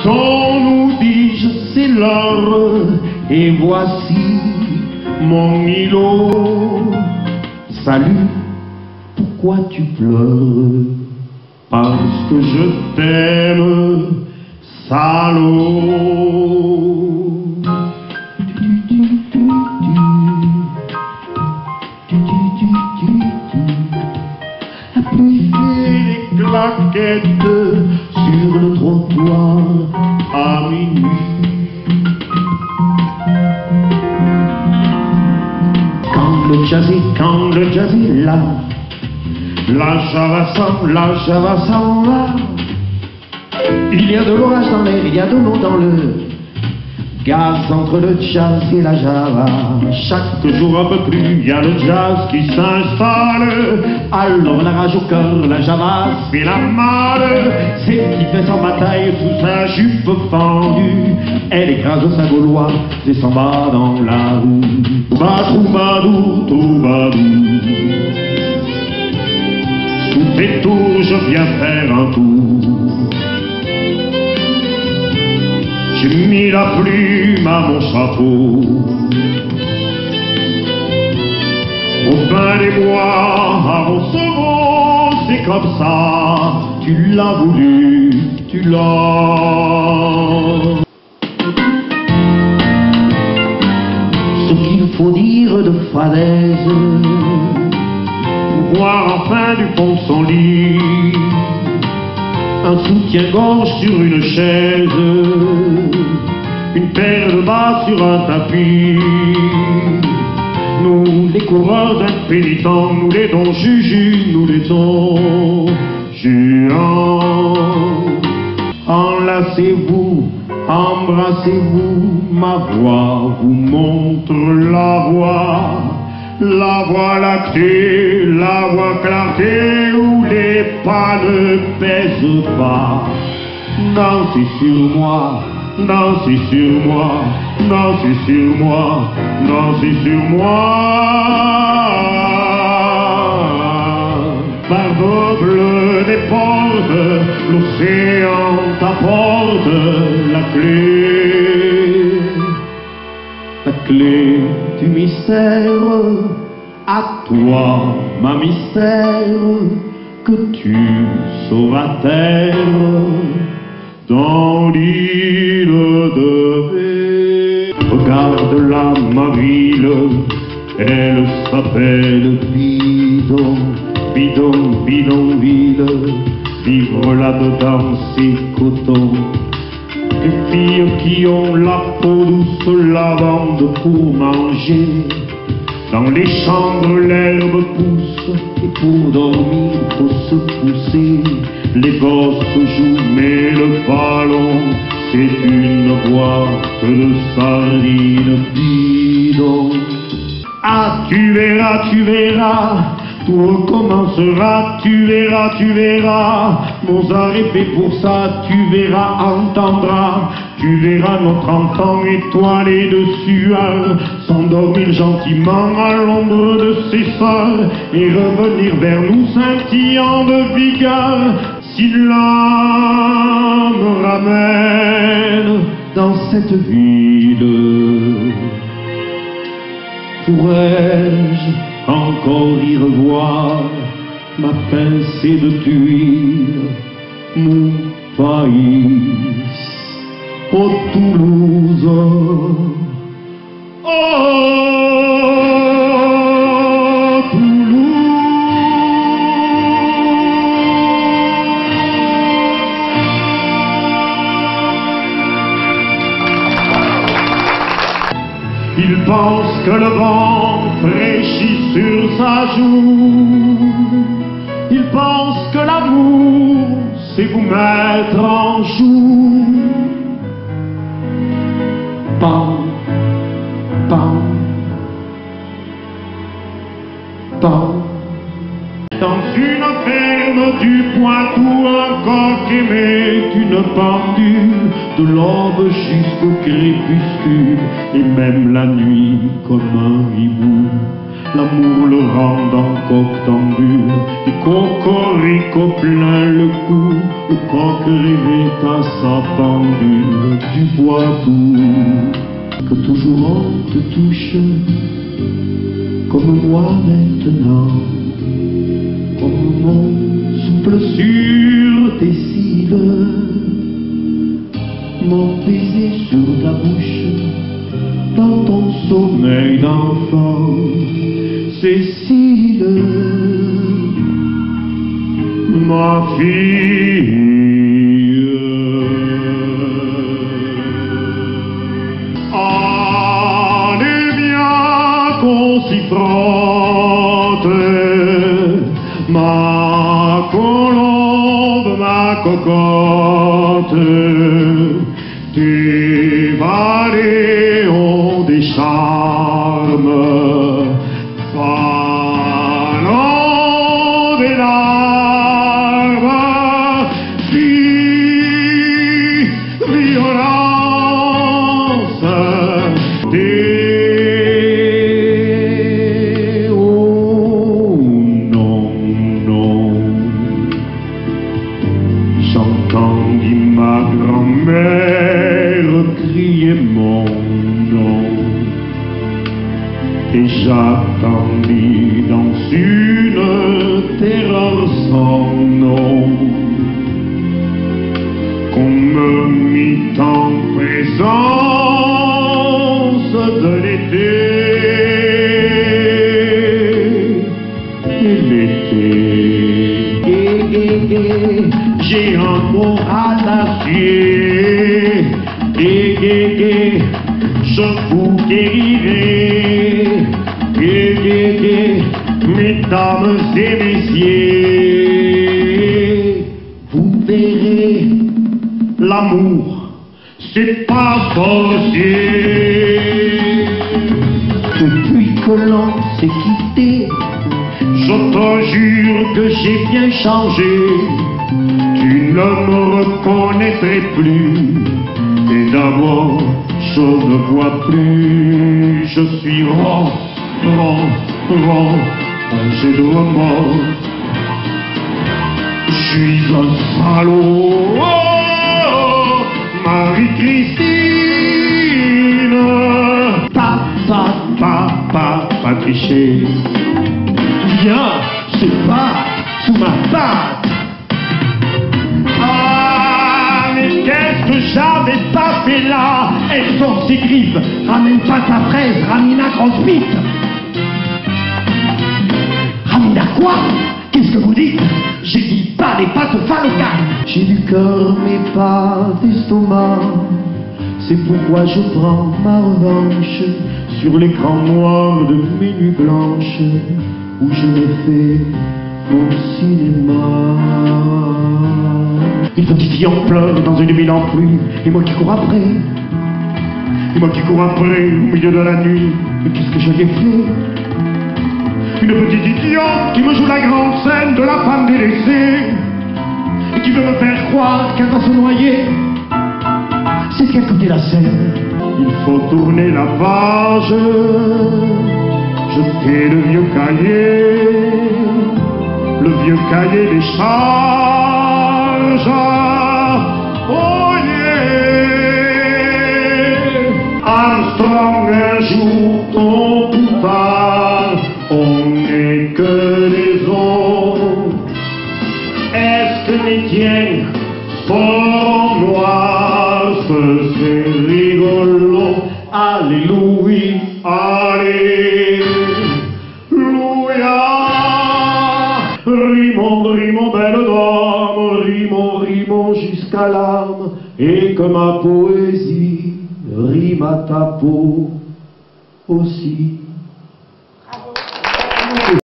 Quand nous dis-je c'est l'heure, et voici mon îlot. Salut, pourquoi tu pleures? Parce que je t'aime, salaud. Appuyer les claquettes sur le trottoir à minuit. Quand le jazz est là, la java s'en va. Il y a de l'orage dans l'air, il y a de l'eau dans le gaz entre le jazz et la java. Chaque jour un peu plus, il y a le jazz qui s'installe. Alors la rage au cœur, la java fait la malle. C'est qui fait son bataille sous sa jupe fendue. Elle écrase sa gaulois et s'en va dans la rue. Badou, badou, tout badou. Sous tes tours, je viens faire un tour. J'ai mis la plume à mon chapeau. Au fin des bois, à mon second, c'est comme ça. Tu l'as voulu, tu l'as. Ce qu'il faut dire de fadaise, pour voir enfin du fond de son lit. Un soutien-gorge sur une chaise, une paire de bas sur un tapis. Nous, les coureurs impénitents, nous les dons juju, nous les dons juants. Enlacez-vous, embrassez-vous, ma voix vous montre la voie lactée, la voie clarté où les pas ne pèsent pas. Dansez sur moi, dansez sur moi, dansez sur moi, dansez sur moi. Barbeau bleu des portes, l'océan t'apporte la clé du mystère. À toi, ma mystère, que tu sauras taire dans l'île de Bé. Regarde-la, ma ville, elle s'appelle Bidon, Bidon, Bidonville. Vivre là-dedans, c'est coton. Les filles qui ont la peau douce, lavande pour manger. Dans les chambres, l'herbe pousse, et pour dormir, faut se pousser. Les gosses jouent, mais le ballon, c'est une boîte de sardines bidon. Ah, tu verras, tout recommencera, tu verras. Mozart est fait pour ça, tu verras, entendras. Tu verras notre enfant étoilé de sueur s'endormir gentiment à l'ombre de ses sœurs et revenir vers nous scintillant de vigueur. Si l'homme me ramène dans cette ville, pourrais-je encore y revoir ma pincée de tuile, mon pays? Oh Toulouse, oh Toulouse. Il pense que le vent fraîchit sur sa joue. Il pense que l'amour, c'est vous mettre en joue. Pam, pam, pam. Dans une ferme du Poitou, un coq aimait une pendule, de l'aube jusqu'au crépuscule, et même la nuit comme un hibou. l'amour le rend encore tendue, et cocorico plein le cou, le coq rêvait à sa pendule, du bois doux, que toujours on te touche, comme moi maintenant, comme mon souffle sur tes cils, mon baiser sur ta bouche, dans ton sommeil d'enfant, Cécile, ma fille. On est bien qu'on s'y frotte, ma colombe, ma cocotte, tes vallées ont des charmes, fanant des larmes, violence, oh non, non, j'entendis ma grand-mère crier mon nom, et j'attendis dans une terreur sans nom qu'on me mit en présence de l'été. Et l'été, j'ai un moral d'acier, je vous guérirai, mesdames et messieurs, vous verrez, l'amour, c'est pas sorcier. Depuis que l'on s'est quitté, je te jure que j'ai bien changé, tu ne me reconnaîtrais plus, et d'abord, je ne vois plus, je suis rond, j'ai de remords, je suis un salaud, oh, Marie-Christine, pas tricher, viens, c'est pas sous ma patte. Qu'est-ce que j'avais pas fait là? Elle sort ses griffes, ramène pas ta fraise, Ramina grosse bite. Ramina quoi? Qu'est-ce que vous dites? J'ai dit pas des pattes phallocales. J'ai du cœur mais pas d'estomac, c'est pourquoi je prends ma revanche sur l'écran noir de mes nuits blanches où je m'ai fait mon cinéma. Une petite fille en pleurs dans une ville en pluie, et moi qui cours après, au milieu de la nuit. Mais qu'est-ce que j'avais fait? Une petite idiote qui me joue la grande scène de la femme délaissée, et qui veut me faire croire qu'elle va se noyer. C'est ce qu'a coûté la scène. Il faut tourner la page, jeter le vieux cahier des charges. Oh yeah! Armstrong, un jour, tôt ou tard, on n'est que des autres. Est-ce que les tiens sont noirs? C'est rigolo. Alléluia, alléluia. Rimons, belle dame, rimons jusqu'à l'âme, et que ma poésie rime à ta peau aussi.